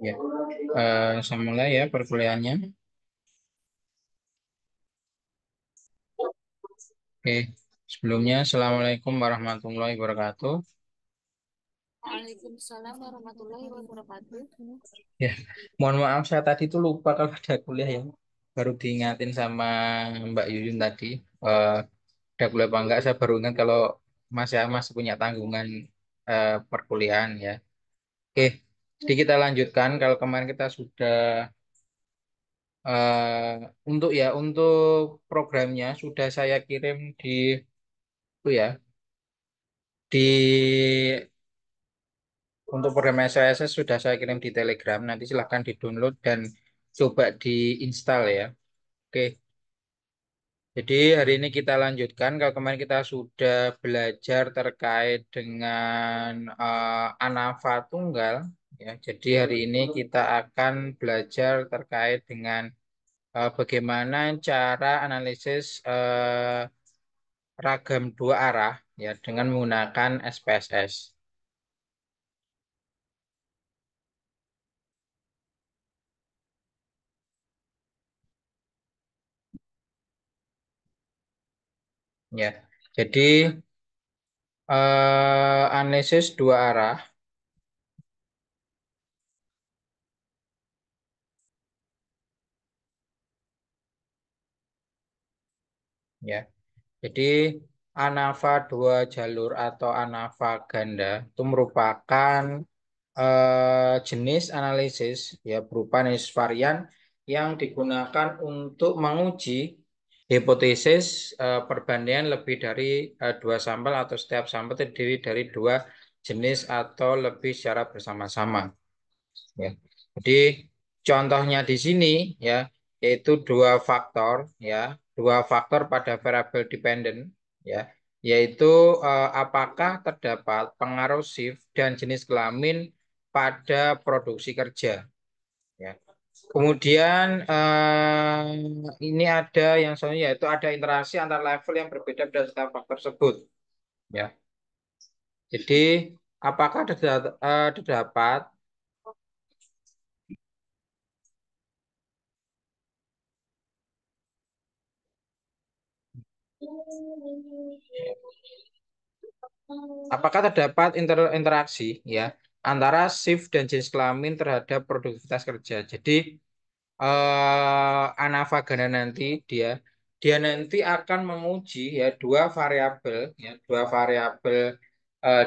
Ya, saya mulai ya perkuliahannya. Oke, sebelumnya Assalamualaikum warahmatullahi wabarakatuh. Waalaikumsalam warahmatullahi wabarakatuh. Ya, mohon maaf saya tadi tuh lupa kalau ada kuliah yang baru diingatin sama Mbak Yuyun tadi. Eh, ada kuliah apa enggak? Saya baru ingat kalau masih punya tanggungan perkuliahan ya. Oke, jadi kita lanjutkan. Kalau kemarin kita sudah untuk programnya sudah saya kirim di itu ya di untuk program SOSS sudah saya kirim di Telegram. Nanti silahkan di-download dan coba diinstal ya. Oke, jadi hari ini kita lanjutkan. Kalau kemarin kita sudah belajar terkait dengan ANAVA tunggal, ya. Jadi hari ini kita akan belajar terkait dengan bagaimana cara analisis ragam dua arah ya dengan menggunakan SPSS. Ya, jadi analisis dua arah ya. Jadi ANAVA dua jalur atau ANAVA ganda itu merupakan jenis analisis ya berupa analisis varian yang digunakan untuk menguji hipotesis perbandingan lebih dari dua sampel atau setiap sampel terdiri dari dua jenis atau lebih secara bersama-sama. Ya. Jadi contohnya di sini ya yaitu dua faktor pada variabel dependent ya yaitu apakah terdapat pengaruh shift dan jenis kelamin pada produksi kerja ya. Kemudian ini ada yang selanjutnya yaitu ada interaksi antar level yang berbeda pada setiap faktor tersebut ya. Jadi apakah terdapat apakah terdapat interaksi ya antara shift dan jenis kelamin terhadap produktivitas kerja. Jadi Anavagana nanti dia nanti akan menguji ya dua variabel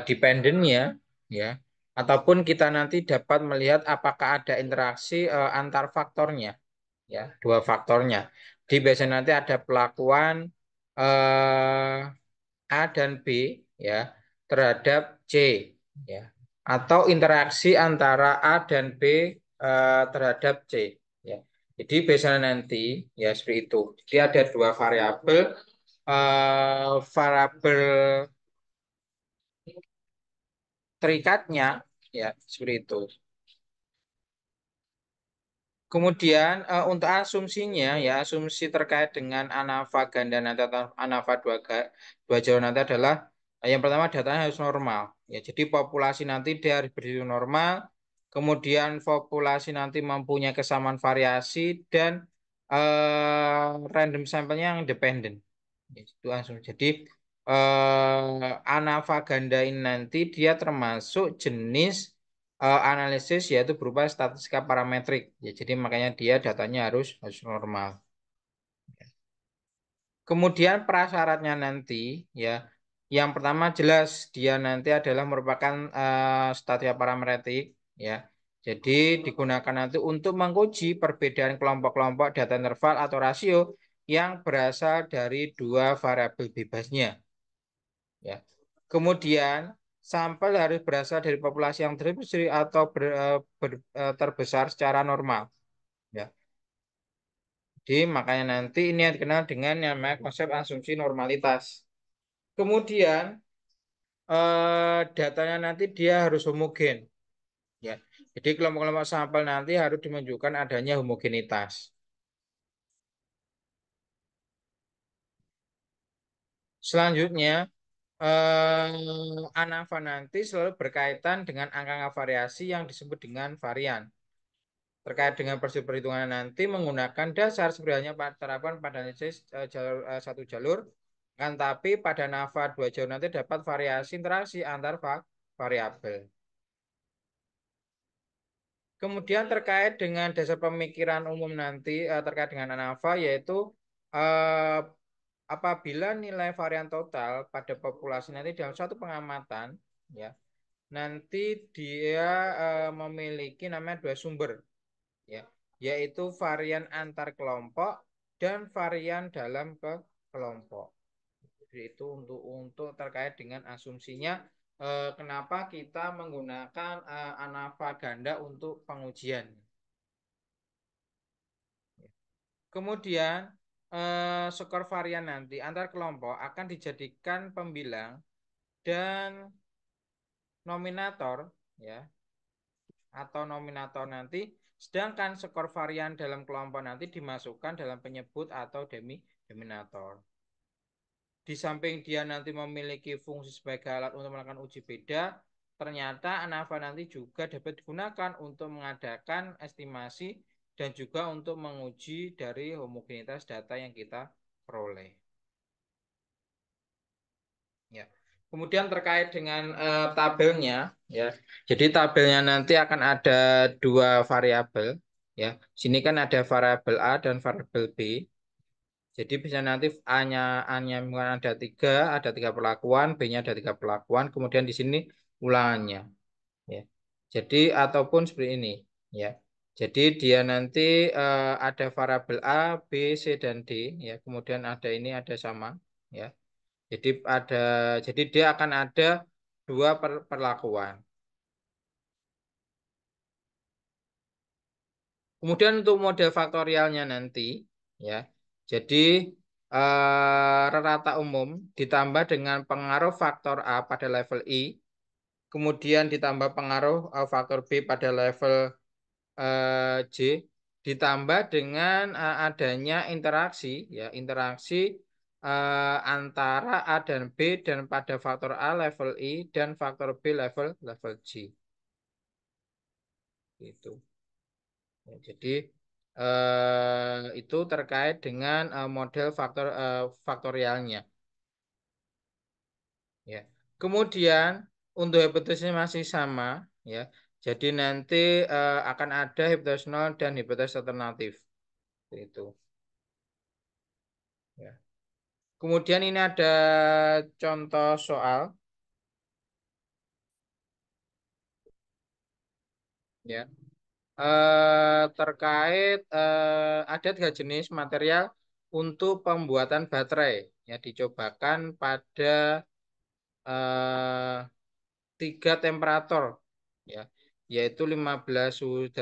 dependennya ya ataupun kita nanti dapat melihat apakah ada interaksi antar faktornya ya dua faktornya. Di biasanya nanti ada pelakuan eh, A dan B ya terhadap C ya atau interaksi antara A dan B terhadap C ya. Jadi biasanya nanti ya seperti itu. Jadi ada dua variabel terikatnya ya seperti itu. Kemudian untuk asumsinya ya asumsi terkait dengan ANAVA ganda nanti atau ANAVA dua jalur nanti adalah yang pertama datanya harus normal ya jadi populasi nanti dia harus berdiri normal kemudian populasi nanti mempunyai kesamaan variasi dan random sampelnya yang dependen ya, itu asumsi. Jadi ANAVA ganda ini nanti dia termasuk jenis analisis yaitu berupa statistika parametrik. Ya, jadi makanya dia datanya harus normal. Kemudian prasyaratnya nanti ya, yang pertama jelas dia nanti adalah merupakan statistika parametrik ya. Jadi digunakan nanti untuk menguji perbedaan kelompok-kelompok data interval atau rasio yang berasal dari dua variabel bebasnya ya. Kemudian sampel harus berasal dari populasi yang terdistribusi atau terbesar secara normal. Ya. Jadi makanya nanti ini yang dikenal dengan yang namanya konsep asumsi normalitas. Kemudian datanya nanti dia harus homogen. Ya. Jadi kelompok-kelompok sampel nanti harus dimenunjukkan adanya homogenitas. Selanjutnya ANAVA nanti selalu berkaitan dengan angka variasi yang disebut dengan varian. Terkait dengan prosedur perhitungan nanti menggunakan dasar sebenarnya terapan pada analisis jalur, satu jalur, kan tapi pada NAVA dua jalur nanti dapat variasi interaksi antar variabel. Kemudian terkait dengan dasar pemikiran umum nanti terkait dengan ANAVA yaitu eh, apabila nilai varian total pada populasi nanti dalam suatu pengamatan ya nanti dia memiliki namanya dua sumber ya yaitu varian antar kelompok dan varian dalam ke kelompok. Jadi itu untuk terkait dengan asumsinya kenapa kita menggunakan ANAVA ganda untuk pengujian. Kemudian skor varian nanti antar kelompok akan dijadikan pembilang dan nominator ya atau nominator nanti, sedangkan skor varian dalam kelompok nanti dimasukkan dalam penyebut atau denominator. Di samping dia nanti memiliki fungsi sebagai alat untuk melakukan uji beda, ternyata ANAVA nanti juga dapat digunakan untuk mengadakan estimasi dan juga untuk menguji dari homogenitas data yang kita peroleh. Ya. Kemudian terkait dengan tabelnya, ya. Jadi tabelnya nanti akan ada dua variabel, ya. Sini kan ada variabel A dan variabel B. Jadi bisa nanti A-nya ada tiga perlakuan, B-nya ada tiga perlakuan, kemudian di sini ulangannya, ya. Jadi ataupun seperti ini, ya. Jadi dia nanti ada variabel A, B, C dan D, ya. Kemudian ada ini ada sama, ya. Jadi ada, jadi dia akan ada dua perlakuan. Kemudian untuk model faktorialnya nanti, ya, jadi rata umum ditambah dengan pengaruh faktor A pada level I, kemudian ditambah pengaruh faktor B pada level J, ditambah dengan adanya interaksi, ya, interaksi antara A dan B dan pada faktor A level I dan faktor B level J. Itu. Ya, jadi itu terkait dengan model faktorialnya. Ya. Kemudian untuk hipotesisnya masih sama, ya. Jadi nanti akan ada hipotesis nol dan hipotesis alternatif. Itu. Ya. Kemudian ini ada contoh soal, ya. Terkait ada tiga jenis material untuk pembuatan baterai, ya dicobakan pada eh, tiga temperatur ya yaitu 15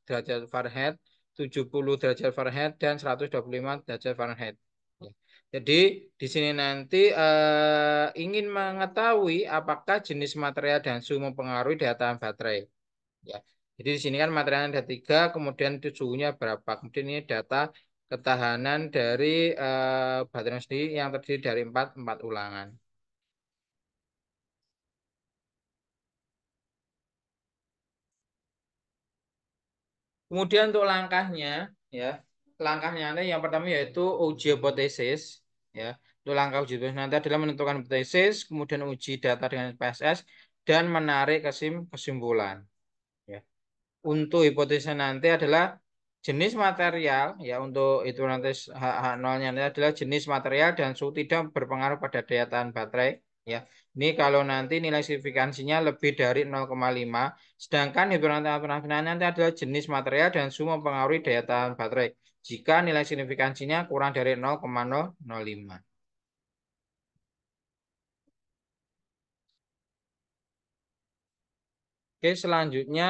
derajat Fahrenheit, 70 derajat Fahrenheit dan 125 derajat Fahrenheit. Ya. Jadi di sini nanti ingin mengetahui apakah jenis material dan suhu mempengaruhi daya tahan baterai. Ya. Jadi di sini kan materialnya ada tiga, kemudian itu suhunya berapa. Kemudian ini data ketahanan dari baterai sendiri yang terdiri dari empat ulangan. Kemudian untuk langkahnya, ya, langkahnya nanti yang pertama yaitu uji hipotesis, ya. Untuk langkah uji hipotesis nanti adalah menentukan hipotesis, kemudian uji data dengan PSS dan menarik kesimpulan. Ya. Untuk hipotesisnya nanti adalah jenis material, ya. Untuk itu nanti H nolnya nanti adalah jenis material dan suhu tidak berpengaruh pada daya tahan baterai. Ya, ini kalau nanti nilai signifikansinya lebih dari 0,5, sedangkan hitungan alternatifnya nanti adalah jenis material dan suhu mempengaruhi daya tahan baterai. Jika nilai signifikansinya kurang dari 0,005. Oke, selanjutnya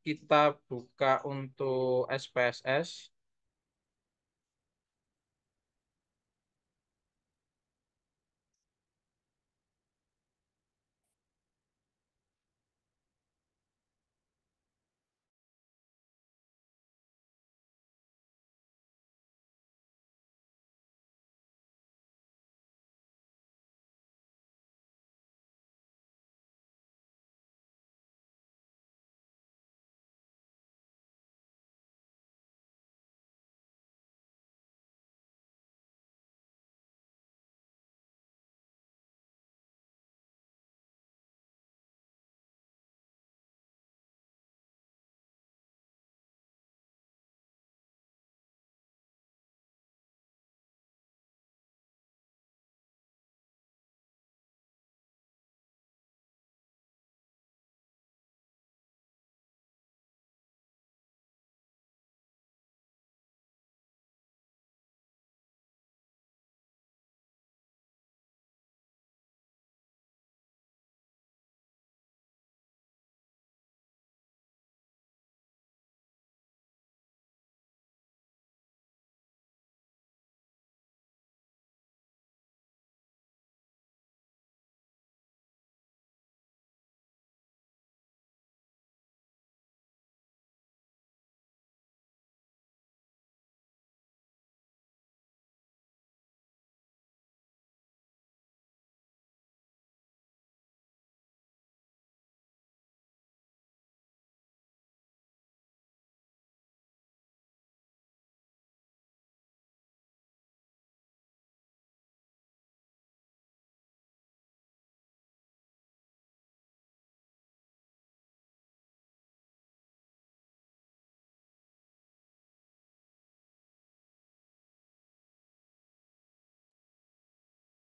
kita buka untuk SPSS.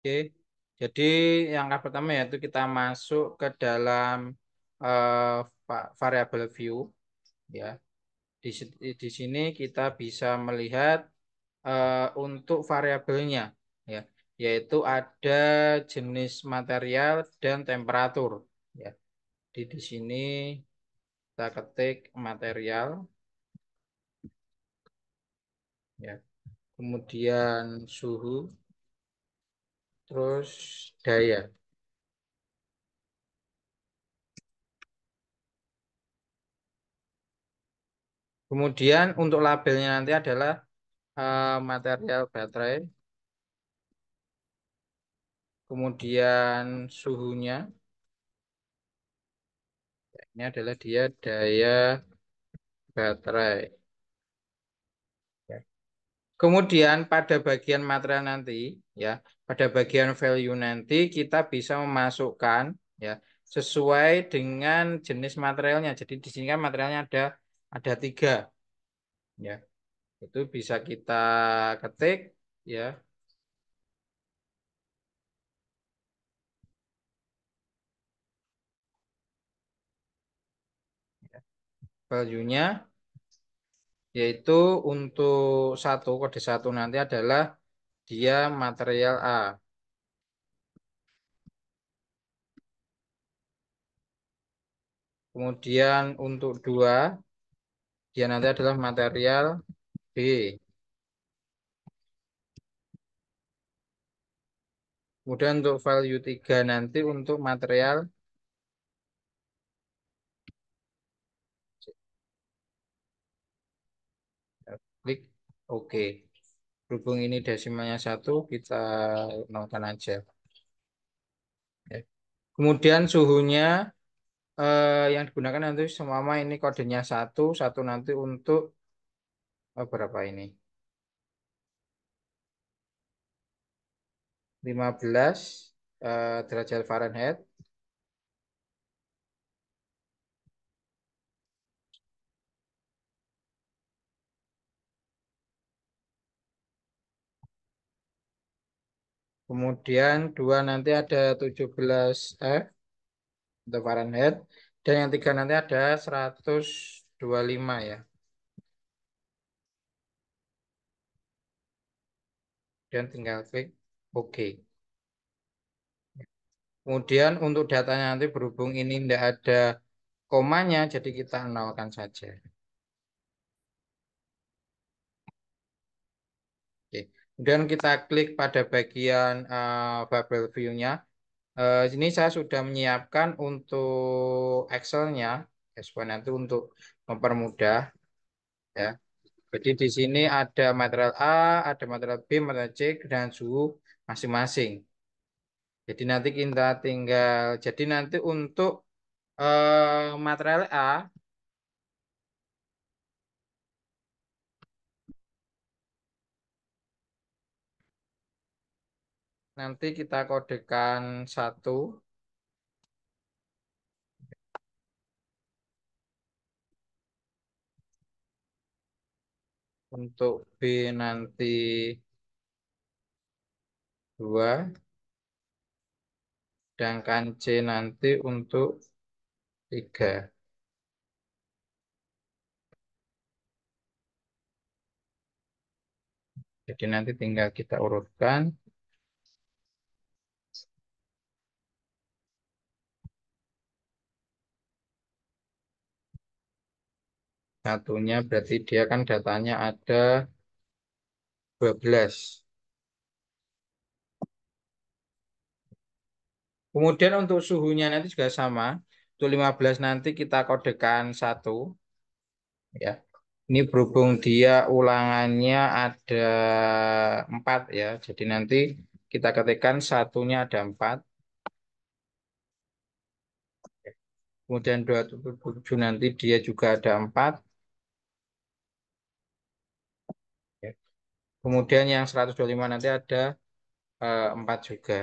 Oke, jadi yang pertama yaitu kita masuk ke dalam eh, variable view, ya. Di sini kita bisa melihat untuk variabelnya, ya, yaitu ada jenis material dan temperatur, ya. Di sini kita ketik material, ya, kemudian suhu, terus daya. Kemudian untuk labelnya nanti adalah material baterai, kemudian suhunya, ini adalah dia daya baterai. Ya. Kemudian pada bagian material nanti, ya, pada bagian value nanti kita bisa memasukkan, ya, sesuai dengan jenis materialnya. Jadi di sini kan materialnya ada tiga, ya, itu bisa kita ketik, ya, value-nya, yaitu untuk kode satu nanti adalah dia material A. Kemudian untuk dua, dia nanti adalah material B. Kemudian untuk value 3 nanti untuk material klik OK. Berhubung ini desimalnya satu, kita nolkan aja. Ya. Kemudian suhunya yang digunakan nanti semua ini kodenya satu, satu nanti untuk berapa ini? 15 derajat Fahrenheit. Kemudian dua nanti ada 17 untuk Fahrenheit. Dan yang tiga nanti ada 125 ya. Dan tinggal klik OK. Kemudian untuk datanya nanti berhubung ini tidak ada komanya, jadi kita nolkan saja. Oke. Kemudian kita klik pada bagian bubble view-nya. Ini saya sudah menyiapkan untuk Excel-nya, S1 nanti untuk mempermudah, ya. Jadi di sini ada material A, ada material B, material C, dan suhu masing-masing. Jadi nanti untuk material A nanti kita kodekan satu, untuk B nanti dua, sedangkan C nanti untuk tiga. Jadi nanti tinggal kita urutkan. Satunya berarti dia kan datanya ada 12. Kemudian untuk suhunya nanti juga sama. Untuk 15 nanti kita kodekan satu, ya. Ini berhubung dia ulangannya ada 4 ya. Jadi nanti kita ketikkan satunya ada 4. Kemudian 27 nanti dia juga ada 4. Ya. Kemudian yang 125 nanti ada 4 juga.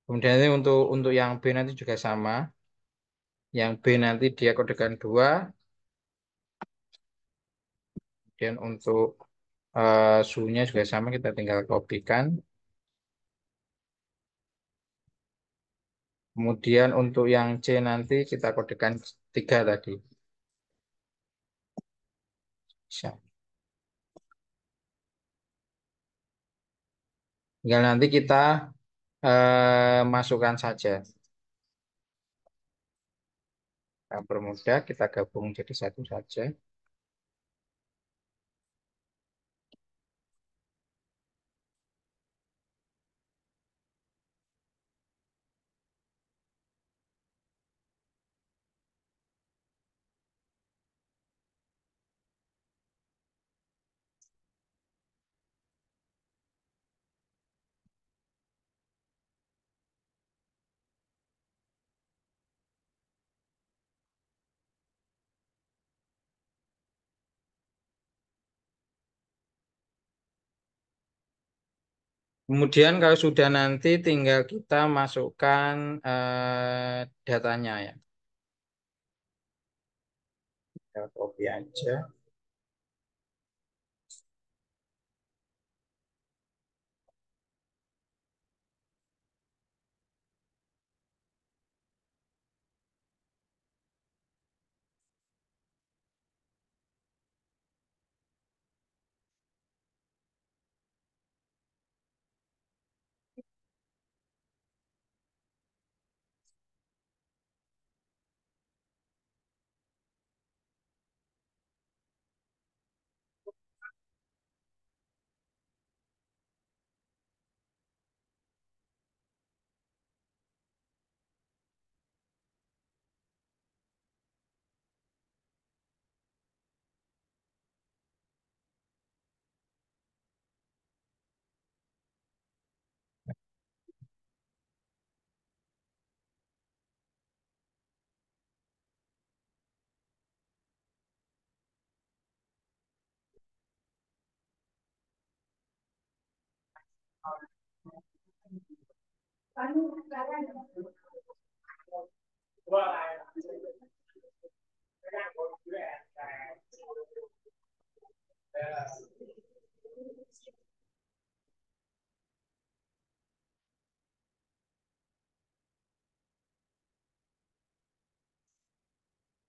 Kemudian ini untuk yang B nanti juga sama. Yang B nanti dia kodekan 2. Kemudian untuk suhunya juga sama, kita tinggal kopikan. Kemudian untuk yang C nanti kita kodekan 3 tadi. Bisa. Tinggal nanti kita masukkan saja. Nah, bermudah kita gabung jadi satu saja. Kemudian kalau sudah nanti tinggal kita masukkan datanya ya. Kita copy aja.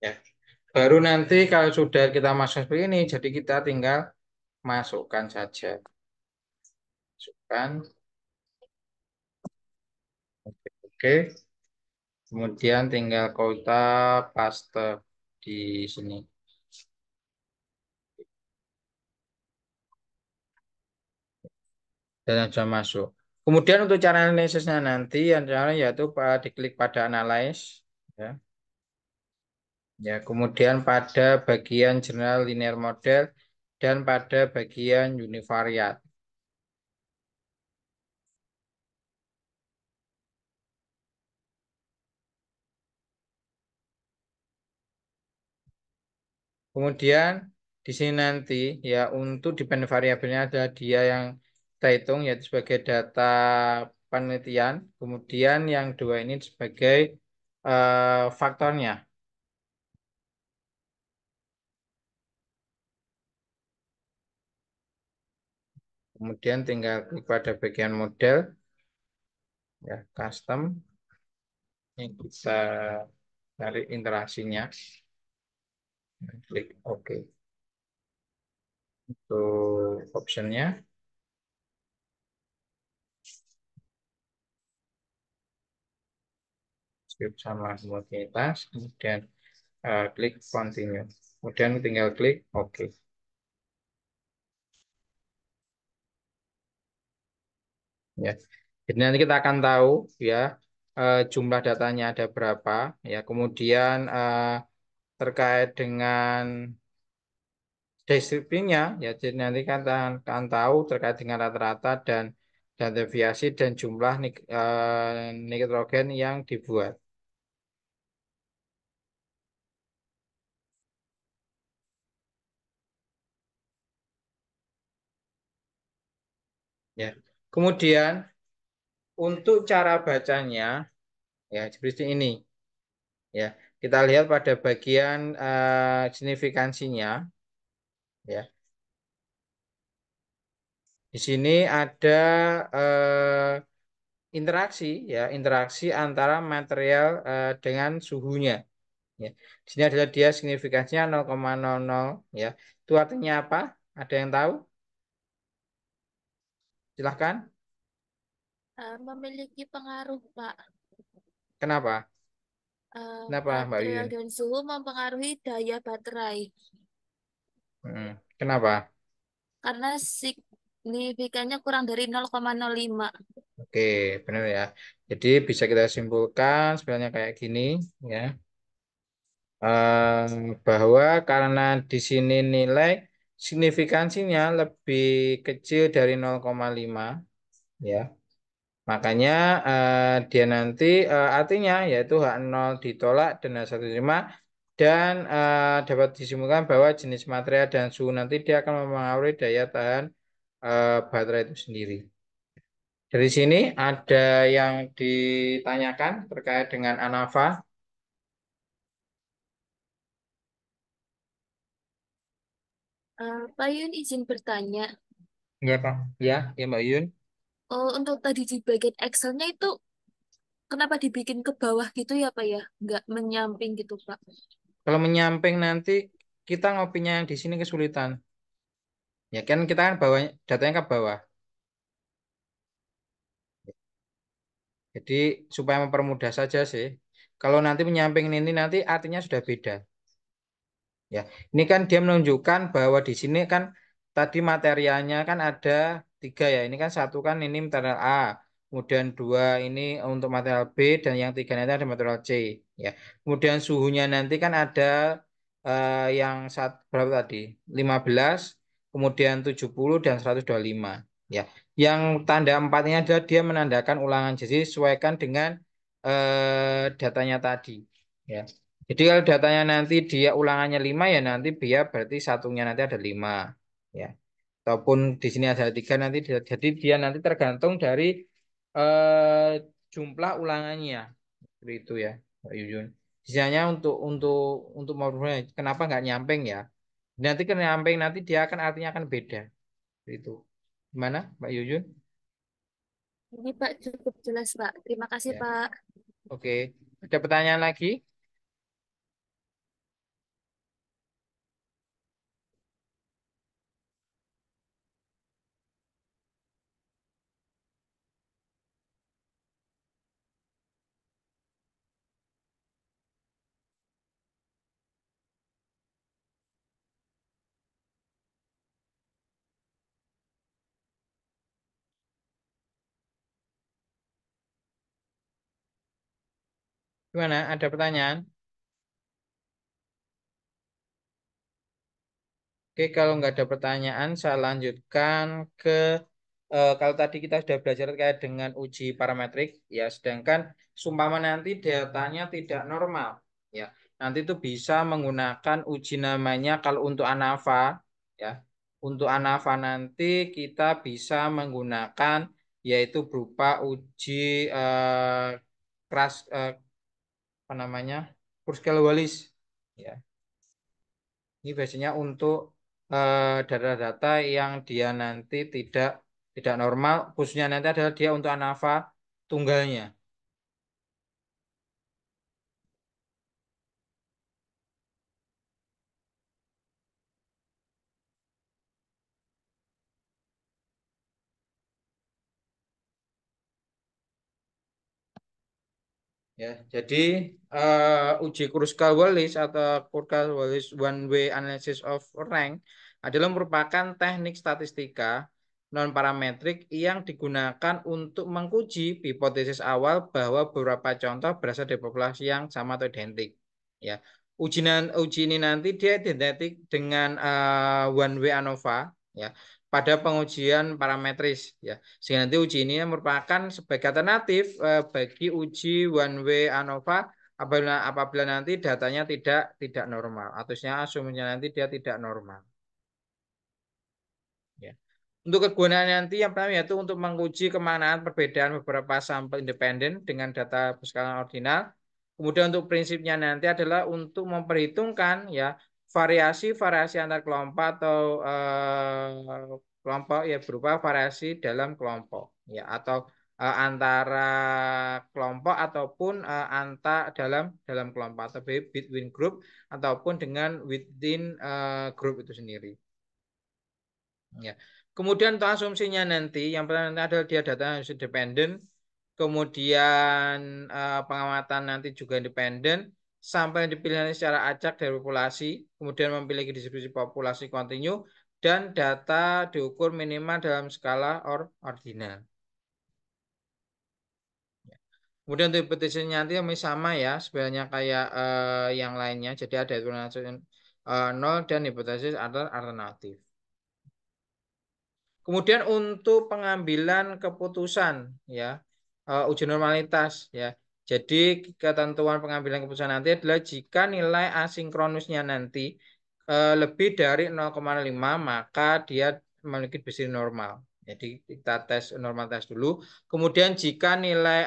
Ya. Baru nanti kalau sudah kita masuk seperti ini, jadi kita tinggal masukkan saja. Masukkan. Oke. Oke. Kemudian tinggal kita paste di sini. Dan sudah masuk. Kemudian untuk cara analisisnya nanti, yang cara yaitu diklik pada analyze. Ya. Ya, kemudian pada bagian general linear model dan pada bagian univariate. Kemudian di sini nanti ya untuk dependent variabelnya adalah dia yang kita hitung yaitu sebagai data penelitian. Kemudian yang dua ini sebagai faktornya. Kemudian tinggal klik pada bagian model ya custom. Ini kita cari interaksinya. Klik OK. Untuk optionnya script sama homogenitas. Kemudian klik continue. Kemudian tinggal klik OK. Ya. Jadi nanti kita akan tahu ya jumlah datanya ada berapa ya. Kemudian terkait dengan deskripsinya ya. Jadi nanti kan kita akan tahu terkait dengan rata-rata dan deviasi dan jumlah nitrogen yang dibuat. Ya. Kemudian untuk cara bacanya ya seperti ini ya. Kita lihat pada bagian signifikansinya ya. Di sini ada interaksi ya, interaksi antara material dengan suhunya. Ya. Di sini adalah dia signifikansinya 0,00 ya. Itu artinya apa? Ada yang tahu? Silahkan. Memiliki pengaruh, Pak. Kenapa? Kenapa Mbak Material Yuyun? dan suhu mempengaruhi daya baterai Kenapa? karena signifikannya kurang dari 0,05. Oke, benar ya. Jadi bisa kita simpulkan sebenarnya kayak gini ya. Bahwa karena di sini nilai signifikansinya lebih kecil dari 0,5 ya. Makanya dia nanti artinya yaitu H0 ditolak dan H1 diterima dan dapat disimpulkan bahwa jenis material dan suhu nanti dia akan mempengaruhi daya tahan baterai itu sendiri. Dari sini ada yang ditanyakan terkait dengan ANAVA. Pak Yun izin bertanya, Ya Pak. Ya, ya Mbak Yun. untuk tadi di bagian Excel-nya itu kenapa dibikin ke bawah gitu ya, Pak ya? Nggak menyamping gitu, Pak. Kalau menyamping nanti kita ngopinya yang di sini kesulitan. Ya kan kita kan bawah datanya ke bawah. Jadi supaya mempermudah saja sih. Kalau nanti menyamping ini nanti artinya sudah beda. Ya, ini kan dia menunjukkan bahwa di sini kan tadi materialnya kan ada tiga ya. Ini kan satu kan ini material A, kemudian dua ini untuk material B dan yang tiga nanti ada material C. Ya, kemudian suhunya nanti kan ada yang berapa tadi? 15, kemudian 70 dan 125. Ya, yang tanda empat ini adalah dia menandakan ulangan. Jadi sesuaikan dengan datanya tadi. Ya. Jadi kalau datanya nanti dia ulangannya 5 ya nanti dia berarti satunya nanti ada 5 ya. Ataupun di sini ada 3 nanti jadi dia nanti tergantung dari eh, jumlah ulangannya. Seperti itu ya, Pak Yuyun. Sisanya untuk modulnya kenapa nggak nyamping ya? Nanti kan nyamping nanti dia akan artinya akan beda. Seperti itu. Gimana, Pak Yuyun? Ini Pak cukup jelas, Pak. Terima kasih, Ya. Pak. Oke. Ada pertanyaan lagi? Gimana? Ada pertanyaan? Oke, kalau nggak ada pertanyaan, saya lanjutkan ke kalau tadi kita sudah belajar terkait dengan uji parametrik, ya, sedangkan seumpama nanti datanya tidak normal, ya, nanti itu bisa menggunakan uji namanya kalau untuk ANAVA, ya, untuk ANAVA nanti kita bisa menggunakan yaitu berupa uji keras apa namanya, Kruskal-Wallis, ya. Ini biasanya untuk data-data yang dia nanti tidak normal, khususnya nanti adalah dia untuk ANAVA tunggalnya. Ya, jadi uji Kruskal-Wallis atau Kruskal-Wallis one way analysis of rank adalah merupakan teknik statistika non parametrik yang digunakan untuk menguji hipotesis awal bahwa beberapa contoh berasal dari populasi yang sama atau identik. Ya, uji ini nanti dia identik dengan one way ANOVA ya pada pengujian parametris ya. Sehingga nanti uji ini merupakan sebagai alternatif bagi uji one way ANOVA apabila nanti datanya tidak normal. Artinya asumsinya nanti dia tidak normal. Ya. Untuk kegunaan nanti yang pertama yaitu untuk menguji kemanaan perbedaan beberapa sampel independen dengan data berskala ordinal. Kemudian untuk prinsipnya nanti adalah untuk memperhitungkan ya variasi-variasi antar kelompok atau kelompok ya berupa variasi dalam kelompok ya atau antara kelompok ataupun antar dalam kelompok atau between group ataupun dengan within group itu sendiri. Ya. Kemudian untuk asumsinya nanti yang pertama adalah dia data harus independen, kemudian pengamatan nanti juga independen, sampai dipilih secara acak dari populasi, kemudian memiliki distribusi populasi kontinu, dan data diukur minimal dalam skala ordinal. Kemudian untuk hipotesisnya nanti sama ya, sebenarnya kayak yang lainnya, jadi ada hipotesis nol dan hipotesis alternatif. Kemudian untuk pengambilan keputusan ya uji normalitas ya. Jadi ketentuan pengambilan keputusan nanti adalah jika nilai asinkronusnya nanti lebih dari 0,5 maka dia memiliki besi normal. Jadi kita tes normal tes dulu. Kemudian jika nilai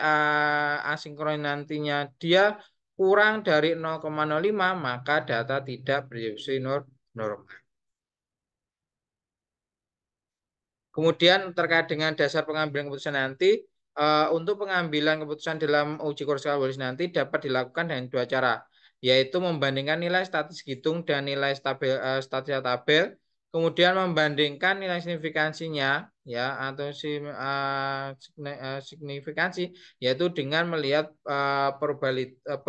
asinkron nantinya dia kurang dari 0,05 maka data tidak berbesi normal. Kemudian terkait dengan dasar pengambilan keputusan nanti, untuk pengambilan keputusan dalam uji Korsakoff nanti dapat dilakukan dengan dua cara, yaitu membandingkan nilai statis hitung dan nilai statis tabel, kemudian membandingkan nilai signifikansinya, ya atau signifikansi, yaitu dengan melihat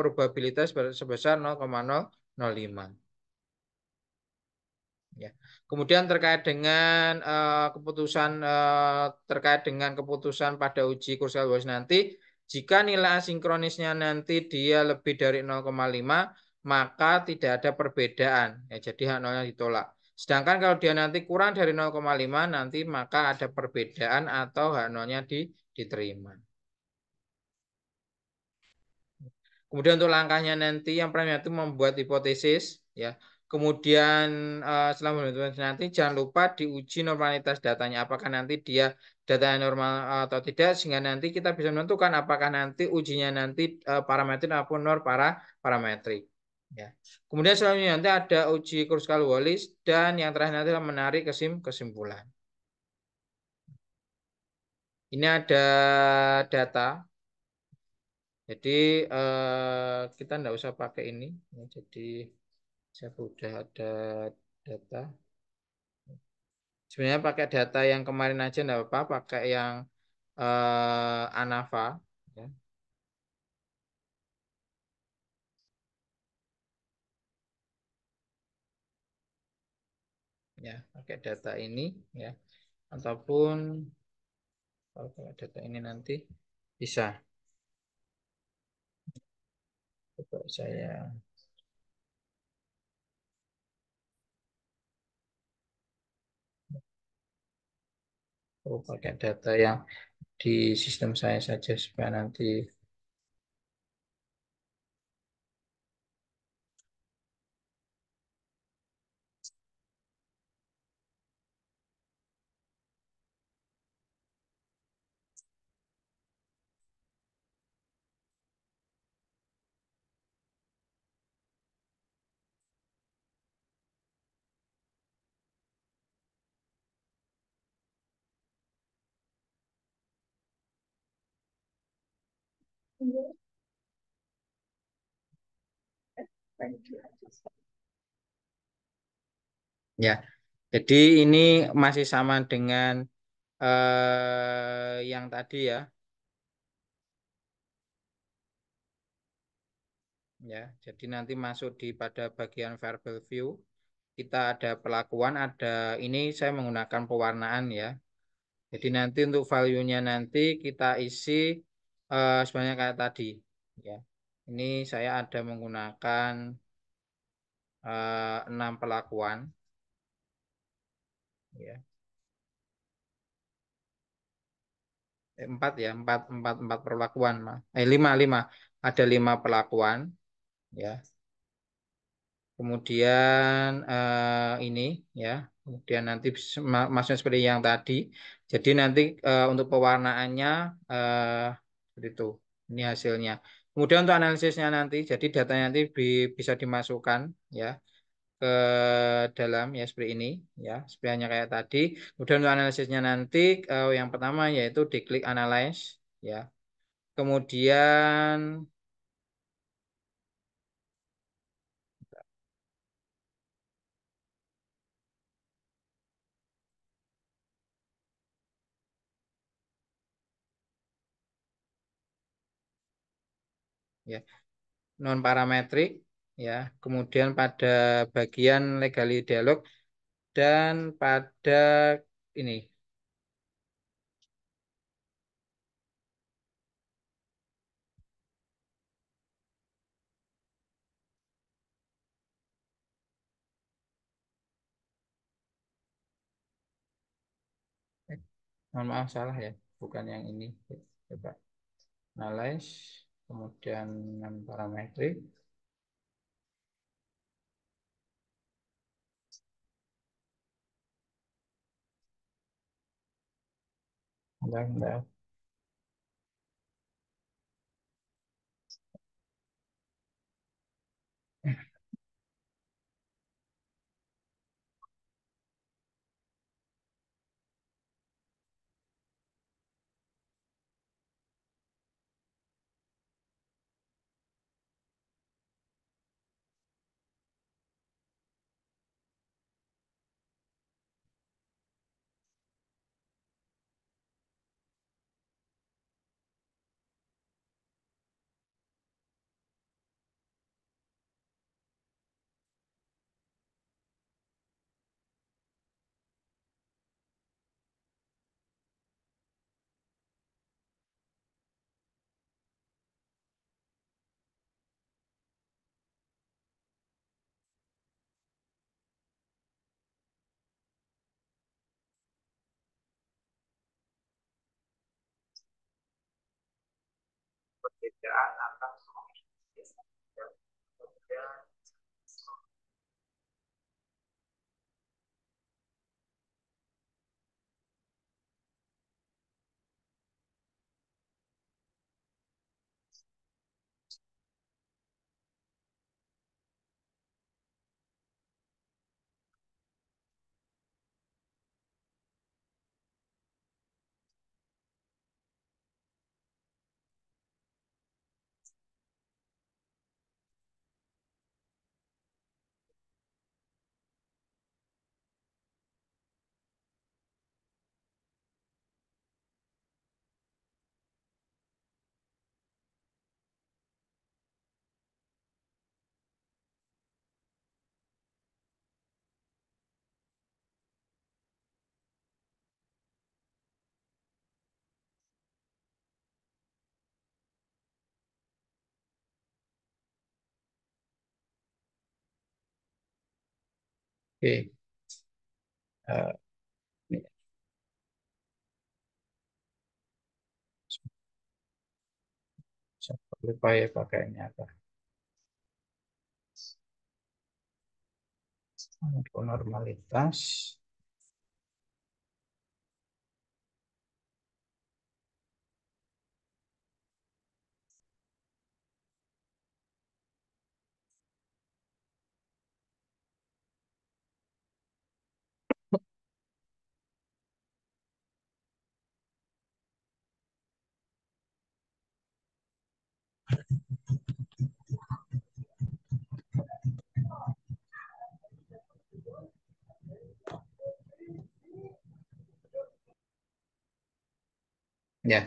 probabilitas sebesar 0,005. Ya. Kemudian terkait dengan terkait dengan keputusan pada uji Kurzweil nanti, jika nilai asinkronisnya nanti dia lebih dari 0,5, maka tidak ada perbedaan. Ya, jadi hak nolnya ditolak. Sedangkan kalau dia nanti kurang dari 0,5, nanti maka ada perbedaan atau hak nolnya diterima. Kemudian untuk langkahnya nanti yang pertama itu membuat hipotesis ya. Kemudian setelah membuat hipotesis nanti jangan lupa diuji normalitas datanya apakah nanti dia datanya normal atau tidak sehingga nanti kita bisa menentukan apakah nanti ujinya nanti parametrik maupun parametrik ya. Kemudian selanjutnya nanti ada uji Kruskal-Wallis dan yang terakhir nanti adalah menarik kesimpulan. Ini ada data. Jadi kita tidak usah pakai ini. Ya, jadi saya sudah ada data. Sebenarnya pakai data yang kemarin aja tidak apa-apa. Pakai yang ANAVA. Ya, ya, pakai data ini. Ya, ataupun kalau pakai data ini nanti bisa. Coba saya pakai data yang di sistem saya saja supaya nanti. Ya, jadi ini masih sama dengan yang tadi ya. Ya, jadi nanti masuk di pada bagian verbal view kita ada pelakuan, ada ini saya menggunakan pewarnaan ya. Jadi nanti untuk value-nya nanti kita isi sebenarnya kayak tadi ya. Ini saya ada menggunakan 6 pelakuan ya. 4 ya, 4 perlakuan. 5 ada 5 pelakuan ya. Kemudian ini ya, kemudian nanti maksudnya seperti yang tadi. Jadi nanti untuk pewarnaannya seperti itu. Ini hasilnya. Kemudian untuk analisisnya nanti, jadi datanya nanti bisa dimasukkan ya. ke dalam ya seperti ini ya, seperti hanya kayak tadi. Kemudian untuk analisisnya nanti yang pertama yaitu diklik analyze ya. Kemudian ya non parametrik ya. Kemudian pada bagian legali dialog dan pada ini mohon maaf salah ya, bukan yang ini. Coba analyze, kemudian non parametrik. Bentar, bentar. Perbedaan antar Oke, eh, ini saya lupa ya pakainya apa. Untuk normalitas. Ya,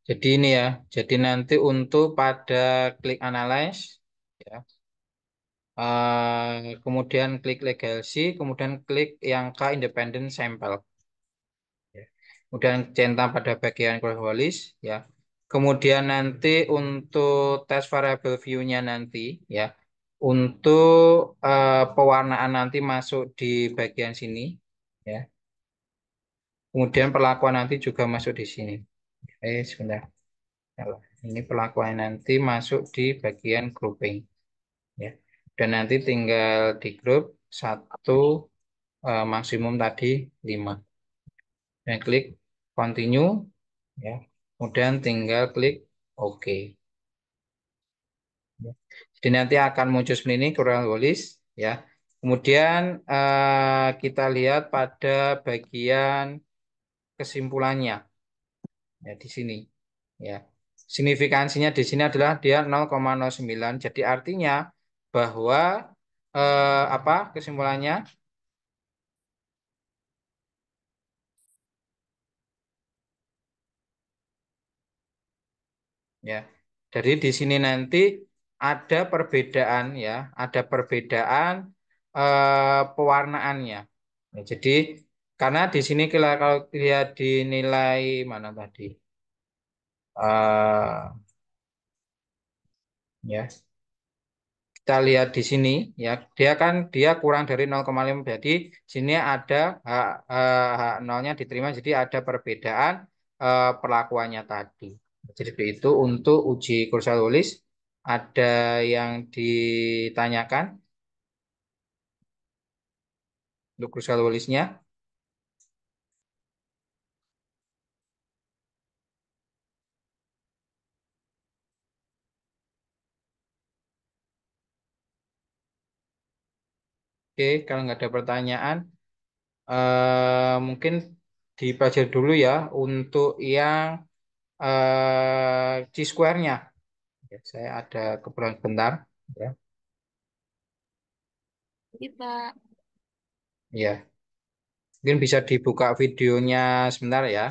jadi ini ya. Jadi nanti untuk pada klik analyze, ya, kemudian klik legacy, kemudian klik yang ke independent sampel. Ya. Kemudian centang pada bagian cross wallis, ya. Kemudian nanti untuk tes variable view-nya nanti, ya, untuk pewarnaan nanti masuk di bagian sini, ya. Kemudian perlakuan nanti juga masuk di sini. Sebentar. Kalau ini perlakuan nanti masuk di bagian grouping ya. Dan nanti tinggal di grup satu maksimum tadi 5. Dan klik continue ya. Kemudian tinggal klik OK. Ya. Jadi nanti akan muncul seperti ini Coriolis ya. Kemudian kita lihat pada bagian kesimpulannya ya di sini ya. Signifikansinya di sini adalah dia 0,09. Jadi artinya bahwa apa kesimpulannya ya. Dari di sini nanti ada perbedaan ya, ada perbedaan pewarnaannya. Ya, jadi karena di sini kalau lihat di nilai mana tadi, ya kita lihat di sini ya, dia kurang dari 0,5. Jadi sini ada hak nolnya diterima, jadi ada perbedaan perlakuannya tadi. Jadi itu untuk uji kursalulis. Ada yang ditanyakan untuk kursalulisnya? Oke, kalau nggak ada pertanyaan, mungkin dipelajari dulu ya untuk yang C-square-nya. Ya, saya ada keperluan bentar. Ya, Kita ya. Mungkin bisa dibuka videonya sebentar ya.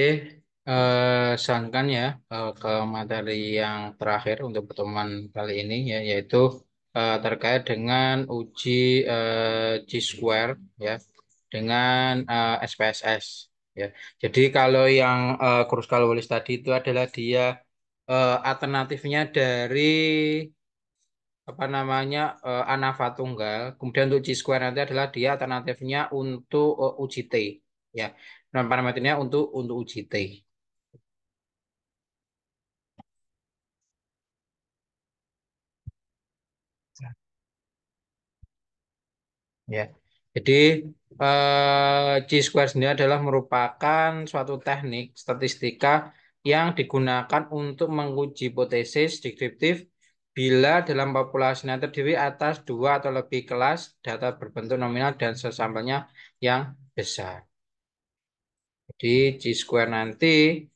Oke, sangkan ya ke materi yang terakhir untuk pertemuan kali ini ya, yaitu terkait dengan uji G-square ya dengan SPSS ya. Jadi kalau yang Kruskal-Wallis tadi itu adalah dia alternatifnya dari apa namanya Anava tunggal. Kemudian untuk G-square nanti adalah dia alternatifnya untuk uji T ya. Dan parameternya untuk uji T. Ya, jadi Chi-square sendiri adalah merupakan suatu teknik statistika yang digunakan untuk menguji hipotesis deskriptif bila dalam populasi yang terdiri atas dua atau lebih kelas data berbentuk nominal dan sesampelnya yang besar. Jadi Chi-square nanti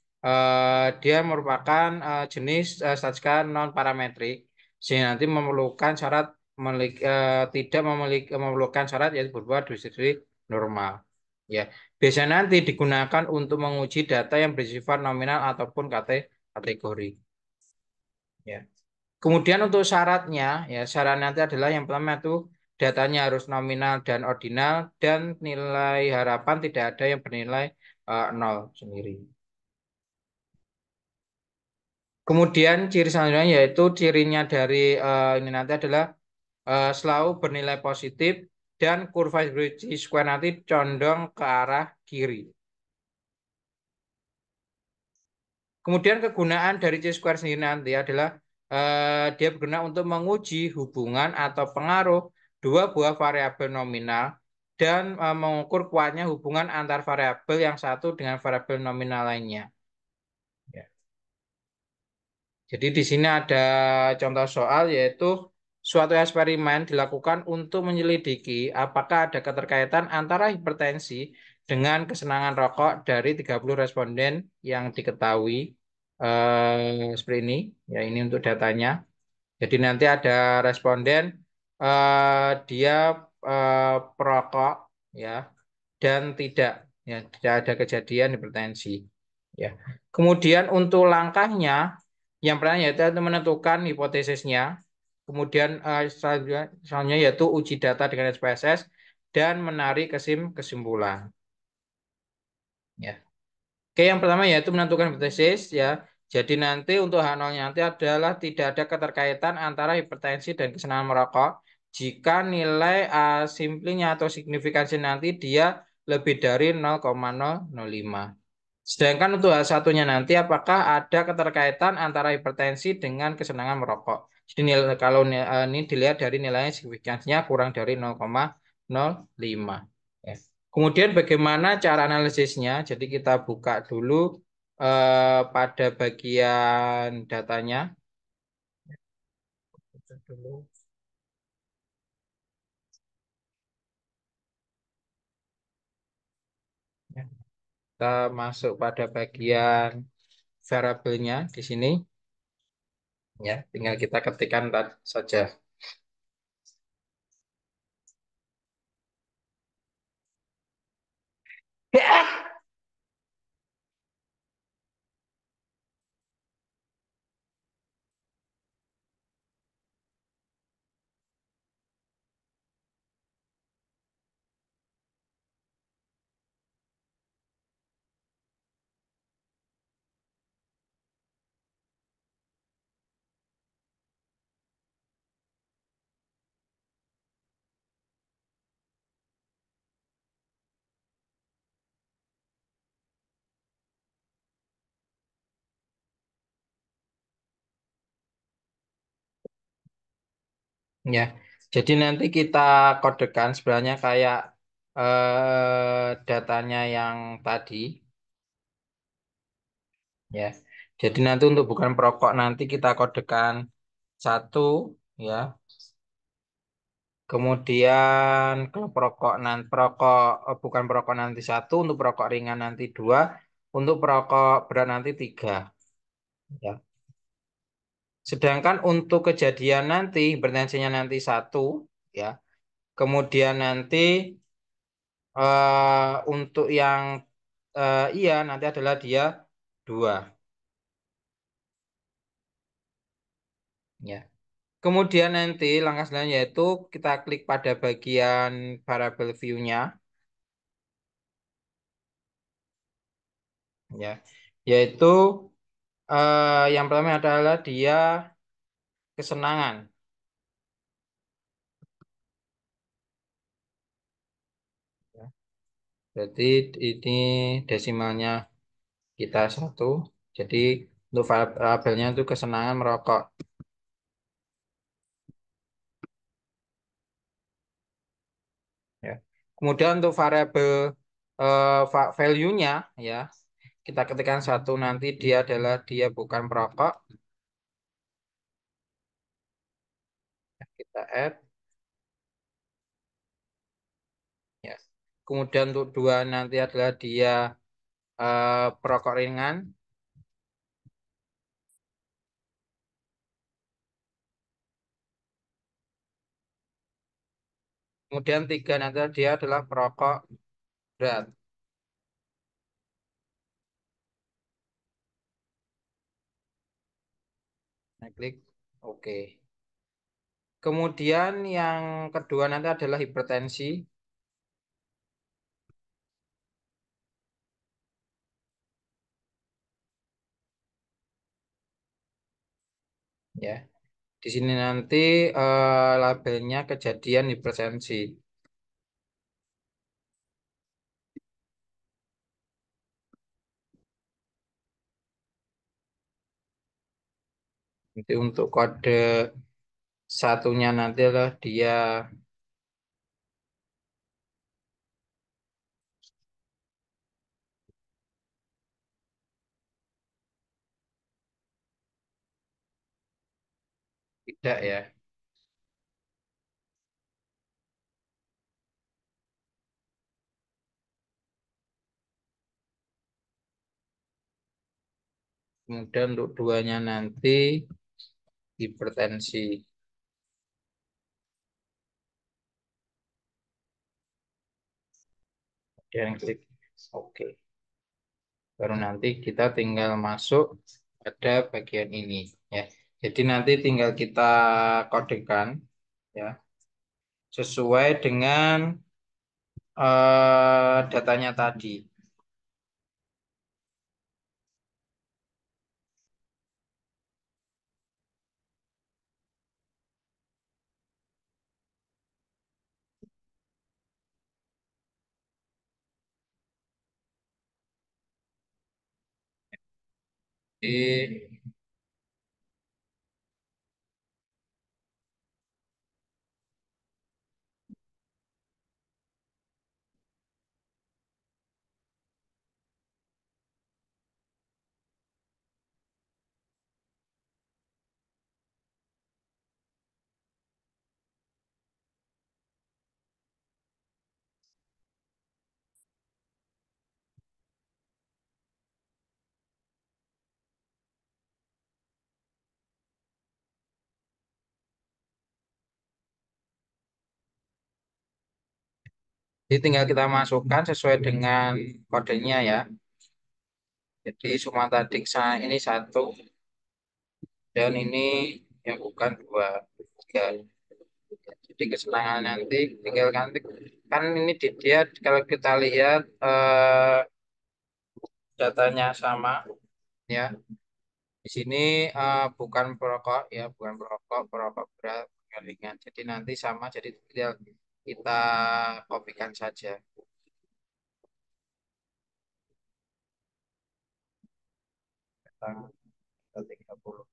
dia merupakan jenis statistika non parametrik sehingga nanti memerlukan syarat tidak memerlukan syarat yaitu berupa diri normal. Ya, biasanya nanti digunakan untuk menguji data yang bersifat nominal ataupun kategori. Ya. Kemudian untuk syaratnya, ya syarat nanti adalah yang pertama itu datanya harus nominal dan ordinal dan nilai harapan tidak ada yang bernilai nol sendiri. Kemudian ciri selanjutnya yaitu cirinya dari ini nanti adalah selalu bernilai positif dan kurva square nanti condong ke arah kiri. Kemudian kegunaan dari C-square sendiri nanti adalah dia berguna untuk menguji hubungan atau pengaruh dua buah variabel nominal dan mengukur kuatnya hubungan antar variabel yang satu dengan variabel nominal lainnya. Ya. Jadi di sini ada contoh soal yaitu suatu eksperimen dilakukan untuk menyelidiki apakah ada keterkaitan antara hipertensi dengan kesenangan rokok dari 30 responden yang diketahui seperti ini. Ya, ini untuk datanya. Jadi nanti ada responden dia perokok ya dan tidak ya tidak ada kejadian hipertensi ya. Kemudian untuk langkahnya yang pertama yaitu menentukan hipotesisnya. Kemudian selanjutnya yaitu uji data dengan SPSS dan menarik kesimpulan ya. Oke, yang pertama yaitu menentukan hipotesis ya. Jadi nanti untuk H0 nanti adalah tidak ada keterkaitan antara hipertensi dan kesenangan merokok jika nilai simplinya atau signifikansi nanti dia lebih dari 0,005. Sedangkan untuk H1-nya nanti apakah ada keterkaitan antara hipertensi dengan kesenangan merokok. Jadi kalau ini dilihat dari nilainya signifikansinya kurang dari 0,05. Ya. Kemudian bagaimana cara analisisnya? Jadi kita buka dulu pada bagian datanya. Buka dulu. Ya. Kita masuk pada bagian variabelnya di sini. Ya, tinggal kita ketikkan saja. Ya, jadi nanti kita kodekan sebenarnya kayak datanya yang tadi, ya. Jadi nanti untuk bukan perokok nanti kita kodekan satu, ya. Kemudian kalau perokok bukan perokok nanti satu, untuk perokok ringan nanti dua, untuk perokok berat nanti tiga, ya. Sedangkan untuk kejadian nanti hipertensinya nanti satu, ya. Kemudian nanti untuk yang iya nanti adalah dia dua. Ya. Kemudian nanti langkah selanjutnya yaitu kita klik pada bagian variable view-nya, ya, yaitu yang pertama adalah dia kesenangan. Ya. Berarti ini desimalnya kita satu. Jadi untuk variabelnya itu kesenangan merokok. Ya. Kemudian untuk variabel value-nya, ya, kita ketikkan satu nanti dia adalah dia bukan perokok. Kita add, ya. Kemudian untuk dua nanti adalah dia perokok ringan. Kemudian tiga nanti dia adalah perokok berat. Nah, klik oke. Kemudian yang kedua nanti adalah hipertensi, ya. Di sini nanti labelnya kejadian hipertensi. Nanti untuk kode satunya nanti adalah dia tidak, ya. Kemudian untuk duanya nanti hipertensi. Kemudian klik oke. Baru nanti kita tinggal masuk pada bagian ini, ya. Jadi nanti tinggal kita kodekan, ya, sesuai dengan datanya tadi. Jadi, tinggal kita masukkan sesuai dengan kodenya, ya. Jadi semua tadi ini satu dan ini yang bukan dua, tiga. Jadi kesenangan nanti tinggal nanti kan ini dia kalau kita lihat datanya sama, ya. Di sini bukan perokok, ya, bukan perokok, perokok berat, perokok ringan. Jadi nanti sama, jadi tinggal kita kopikan saja. Kita 30.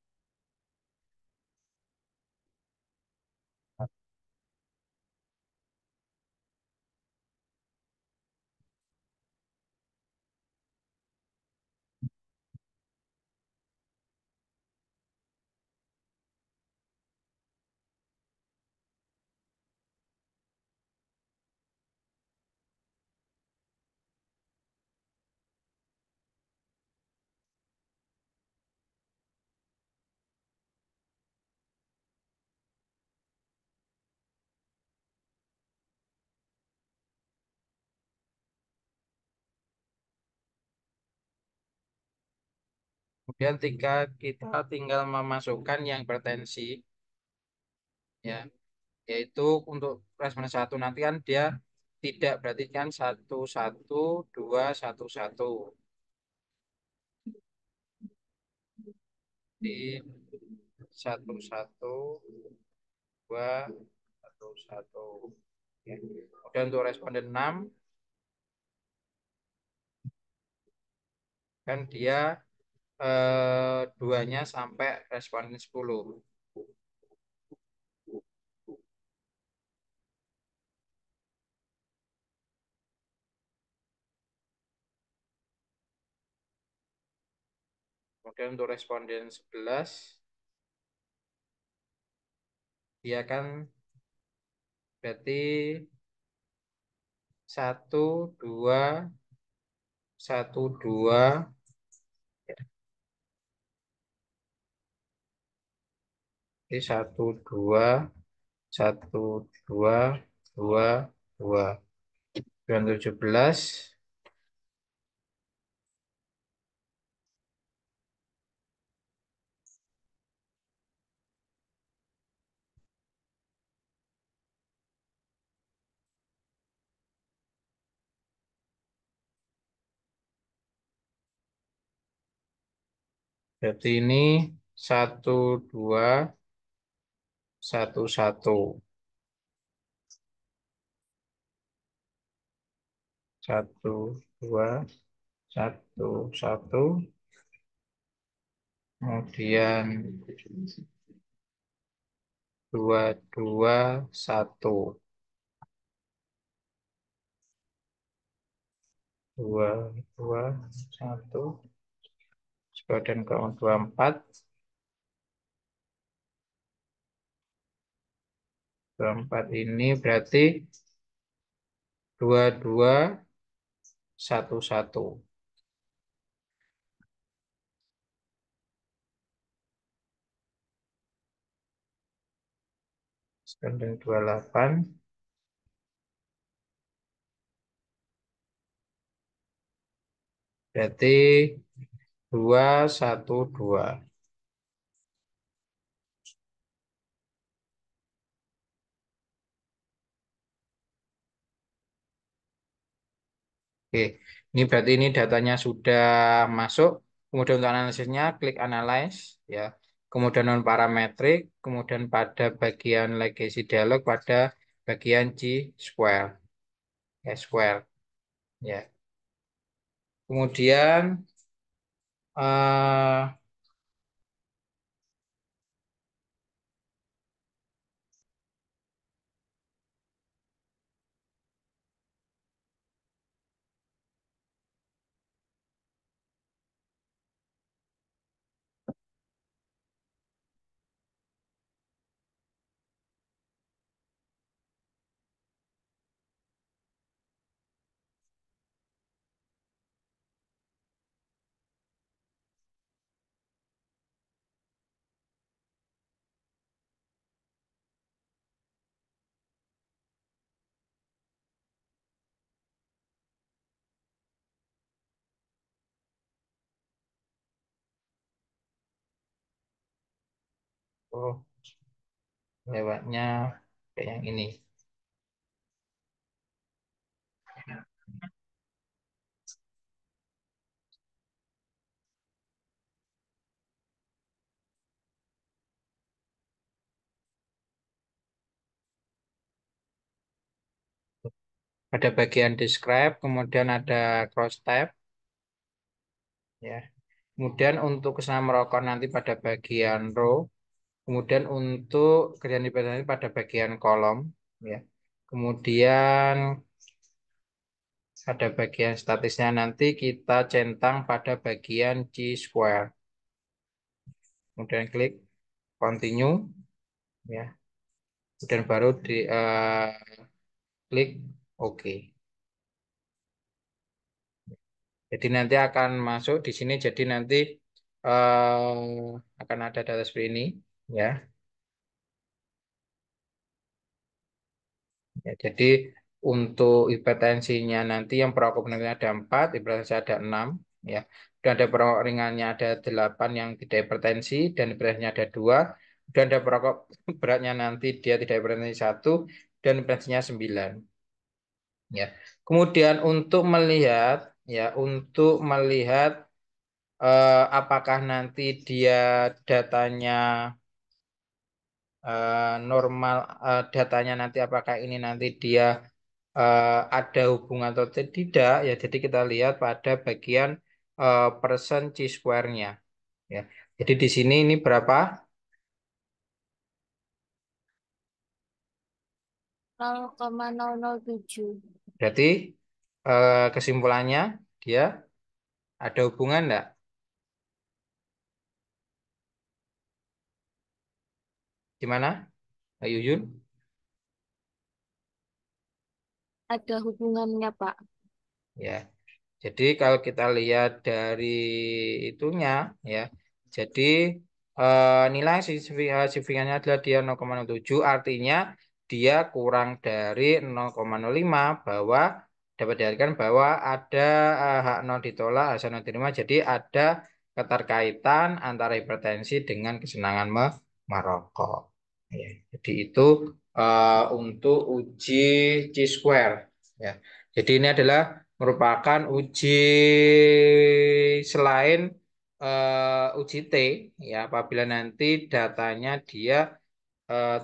Dan kita tinggal memasukkan yang bertensi, ya, yaitu untuk responden satu nanti kan dia tidak, berarti kan satu satu dua satu satu di satu satu dua satu satu. Ya. Kemudian untuk responden 6 kan dia duanya sampai responden 10. Kemudian untuk responden 11 dia kan berarti satu dua satu dua, jadi satu dua satu dua dua dua. Dan 17 berarti ini satu dua satu satu satu dua satu satu, kemudian dua dua satu dua dua satu, kemudian ke 24 24 ini berarti dua dua satu satu, kemudian 28 berarti dua satu dua. Oke, ini berarti ini datanya sudah masuk. Kemudian untuk analisisnya, klik Analyze, ya. Kemudian non parametrik, kemudian pada bagian legacy dialog pada bagian G square, ya square, ya. Kemudian eh, oh, lewatnya kayak yang ini. Pada bagian describe, kemudian ada cross tab, ya. Kemudian untuk kesamaan merokok nanti pada bagian row. Kemudian untuk kerjaan dipelajari pada bagian kolom, ya. Kemudian pada bagian statisnya nanti kita centang pada bagian G square. Kemudian klik continue, ya. Kemudian baru klik OK. Jadi nanti akan masuk di sini. Jadi nanti akan ada data seperti ini, ya. Ya, jadi untuk hipertensinya nanti yang pro ada 4, hipertensi ada 6. ya. Dan ada perokok ringannya ada 8 yang tidak hipertensi dan beratnya ada 2. Dan ada perokok beratnya nanti dia tidak hipertensi 1 dan hipertensinya 9. Ya. Kemudian untuk melihat apakah nanti dia datanya normal, datanya nanti apakah ini nanti dia ada hubungan atau tidak ya. Jadi kita lihat pada bagian persen chi-square-nya ya. Jadi di sini ini berapa? 0,007. Berarti kesimpulannya dia ada hubungan enggak? Gimana, Pak Yuyun? Ada hubungannya, Pak. Ya. Jadi kalau kita lihat dari itunya ya, jadi nilai signifikannya adalah dia 0,07, artinya dia kurang dari 0,05, bahwa dapat diartikan bahwa ada hak nol ditolak, hak nol diterima. Jadi ada keterkaitan antara hipertensi dengan kesenangan merokok. Ya, jadi itu untuk uji chi-square. Ya. Jadi ini adalah merupakan uji selain uji T ya, apabila nanti datanya dia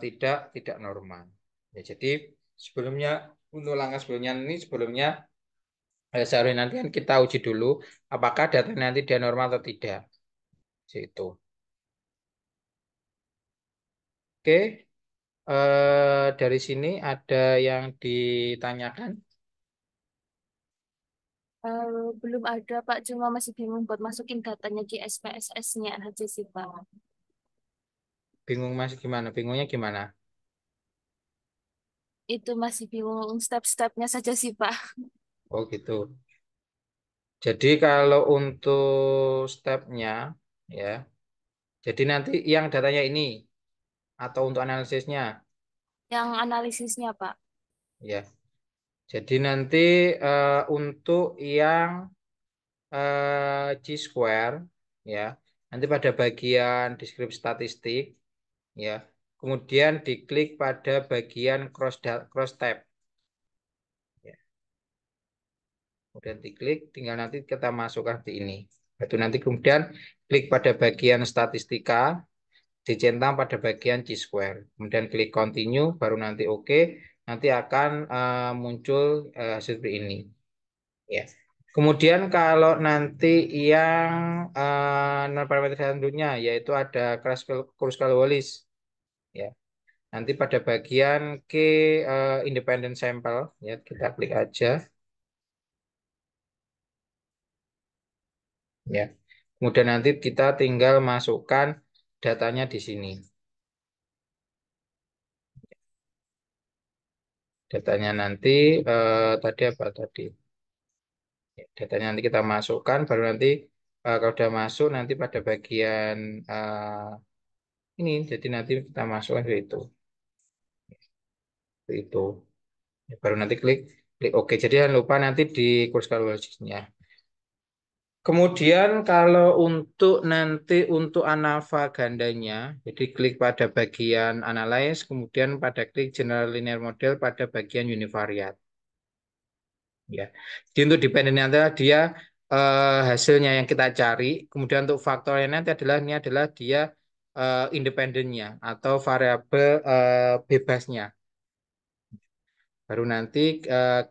tidak normal. Ya, jadi sebelumnya untuk langkah sebelumnya ini seharusnya nanti kan kita uji dulu apakah data nanti dia normal atau tidak. Itu. Oke, dari sini ada yang ditanyakan. Belum ada, Pak. Cuma masih bingung buat masukin datanya di SPSS-nya aja sih, Pak. Bingung Mas gimana? Bingungnya gimana? Itu masih bingung step-stepnya saja sih, Pak. Oh gitu. Jadi kalau untuk stepnya ya, jadi nanti yang datanya ini atau untuk analisisnya Yang analisisnya, Pak. ya. Jadi nanti untuk yang Chi-square ya, nanti pada bagian deskripsi statistik ya, kemudian diklik pada bagian cross tab ya. Kemudian diklik, tinggal nanti kita masukkan di ini. Itu nanti kemudian klik pada bagian statistika, dicentang pada bagian Chi-square. Kemudian klik continue, baru nanti oke. Nanti akan muncul seperti ini. Ya. Kemudian kalau nanti yang non parameter selanjutnya, yaitu ada Kruskal-Wallis. Ya. Nanti pada bagian K independent sample, ya kita klik aja. Ya. Kemudian nanti kita tinggal masukkan datanya di sini. Datanya nanti tadi apa tadi? Ya, datanya nanti kita masukkan, baru nanti kalau sudah masuk nanti pada bagian ini, jadi nanti kita masukkan ke itu. Ya, baru nanti klik klik OK. Jadi jangan lupa nanti di kurs kalkulasinya. Kemudian kalau untuk nanti untuk ANAVA gandanya, jadi klik pada bagian Analyze, kemudian pada klik General Linear Model pada bagian Univariate. Ya. Jadi untuk dependennya adalah dia hasilnya yang kita cari. Kemudian untuk faktornya nanti adalah dia independennya atau variabel bebasnya. Baru nanti eh,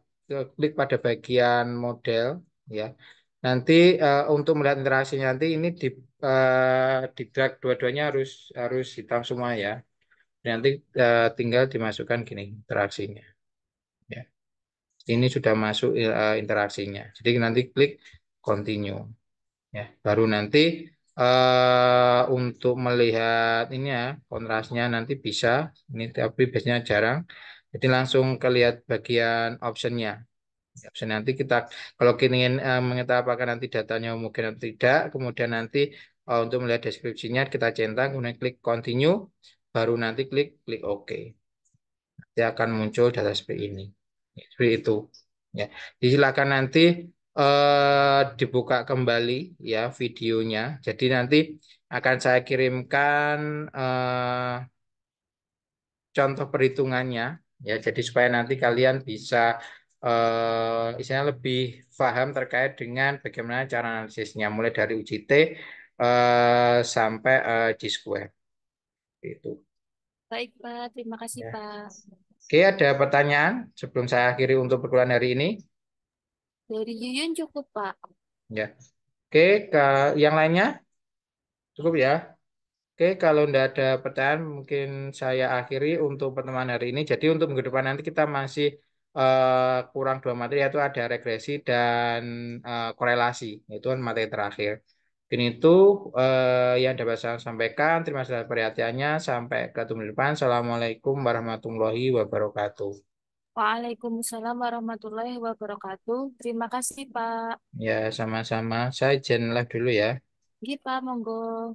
klik pada bagian model ya. Nanti untuk melihat interaksinya nanti ini di drag dua-duanya harus harus hitam semua ya. Nanti tinggal dimasukkan gini interaksinya. Ya. Ini sudah masuk interaksinya. Jadi nanti klik continue. Ya, baru nanti untuk melihat ini ya kontrasnya nanti bisa ini, tapi biasanya jarang. Jadi langsung kelihat bagian optionnya. Option nanti kita kalau kita ingin mengetahui apakah nanti datanya mungkin atau tidak, kemudian nanti untuk melihat deskripsinya kita centang, kemudian klik continue, baru nanti klik klik OK. Nanti akan muncul data seperti ini. Seperti itu. Ya. Jadi silakan nanti dibuka kembali ya videonya. Jadi nanti akan saya kirimkan contoh perhitungannya ya. Jadi supaya nanti kalian bisa istilahnya lebih paham terkait dengan bagaimana cara analisisnya mulai dari uji T sampai G square itu. Baik, Pak. Terima kasih, Ya. Pak. Oke, ada pertanyaan sebelum saya akhiri untuk perkuliahan hari ini? Dari Yuyun cukup, Pak. Ya. Oke, ke yang lainnya cukup ya. Oke, kalau tidak ada pertanyaan, mungkin saya akhiri untuk pertemuan hari ini. Jadi untuk minggu depan nanti kita masih kurang dua materi, yaitu ada regresi dan korelasi. Itu kan materi terakhir. Mungkin itu yang dapat saya sampaikan. Terima kasih atas perhatiannya. Sampai ketemu di depan. Assalamualaikum warahmatullahi wabarakatuh. Waalaikumsalam warahmatullahi wabarakatuh. Terima kasih, Pak. Ya, sama-sama. Saya izin live dulu ya. Gitu, Pak. Monggo.